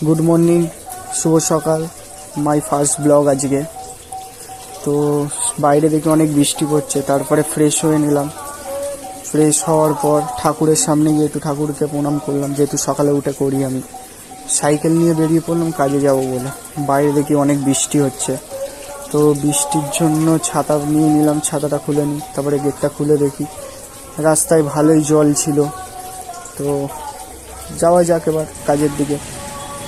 Good morning, শুভ সকাল। My first blog আজকে। তো বাইরে দেখে অনেক বৃষ্টি পড়ছে, তারপরে ফ্রেশ হয়ে নিলাম। ফ্রেশ হওয়ার পর ঠাকুরের সামনে গিয়ে একটু ঠাকুরকে প্রণাম করলাম, যেহেতু সকালে উঠে করি আমি। সাইকেল নিয়ে বেরিয়ে পড়লাম কাজে যাব বলে। বাইরে দেখি অনেক বৃষ্টি হচ্ছে, তো বৃষ্টির জন্য ছাতা নিয়ে নিলাম, ছাতাটা খুলে নিই। তারপরে গেটটা খুলে দেখি রাস্তায় ভালোই জল ছিল। তো যাওয়া যাক এবার কাজের দিকে।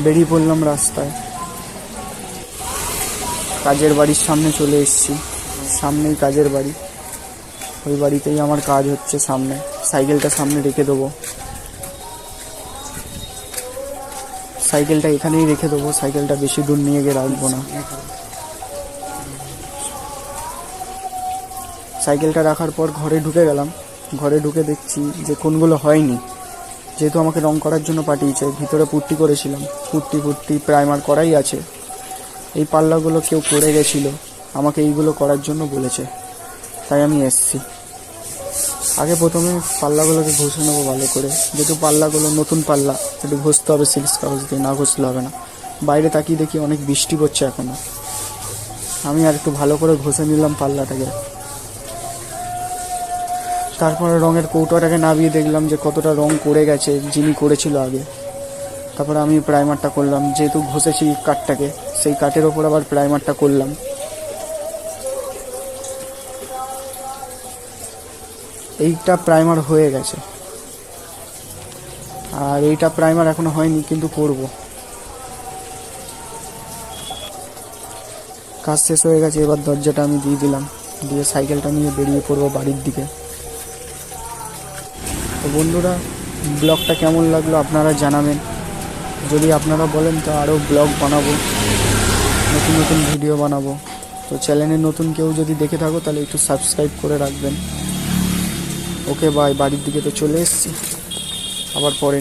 বেরিয়ে পড়লাম রাস্তায়। কাজের বাড়ির সামনে চলে এসেছি, সামনেই কাজের বাড়ি। ওই বাড়িতেই আমার কাজ হচ্ছে সামনে। সাইকেলটা সামনে রেখে দেবো, সাইকেলটা এখানেই রেখে দেবো। সাইকেলটা বেশি দূর নিয়ে গিয়ে রাখবো না। সাইকেলটা রাখার পর ঘরে ঢুকে গেলাম। ঘরে ঢুকে দেখছি যে কোনগুলো হয়নি, যেহেতু আমাকে রং করার জন্য পাঠিয়েছে। ভিতরে পুট্টি করেছিলাম, পুট্টি প্রাইমার করাই আছে। এই পাল্লাগুলো কেউ করে গেছিল, আমাকে এইগুলো করার জন্য বলেছে, তাই আমি এসছি। আগে প্রথমে পাল্লাগুলোকে ঘষে নেবো ভালো করে, যেহেতু পাল্লাগুলো নতুন পাল্লা, একটু ঘষতে হবে সিল্ক কাগজ দিয়ে, না ঘষলে হবে না। বাইরে তাকিয়ে দেখি অনেক বৃষ্টি পড়ছে এখনো। আমি আর একটু ভালো করে ঘষে নিলাম পাল্লাটাকে। তারপরে রঙের কৌটোটাকে নামিয়ে দেখলাম যে কতটা রং করে গেছে যিনি করেছিল আগে। তারপরে আমি প্রাইমারটা করলাম, যেহেতু ঘষেছি কাঠটাকে, সেই কাঠের ওপর আবার প্রাইমারটা করলাম। এইটা প্রাইমার হয়ে গেছে, আর এইটা প্রাইমার এখনো হয়নি, কিন্তু করব। কাজ শেষ হয়ে গেছে, এবার দরজাটা আমি দিয়ে দিলাম, দিয়ে সাইকেলটা নিয়ে বেরিয়ে পড়বো বাড়ির দিকে। তো বন্ধুরা, ব্লগটা কেমন লাগলো আপনারা জানাবেন। যদি আপনারা বলেন তো আরও ব্লগ বানাবো, নতুন নতুন ভিডিও বানাবো। তো চ্যানেলে নতুন কেউ যদি দেখে থাকো তাহলে একটু সাবস্ক্রাইব করে রাখবেন। Okay bye. বাড়ির দিকে তো চলে এসেছি, আবার পরে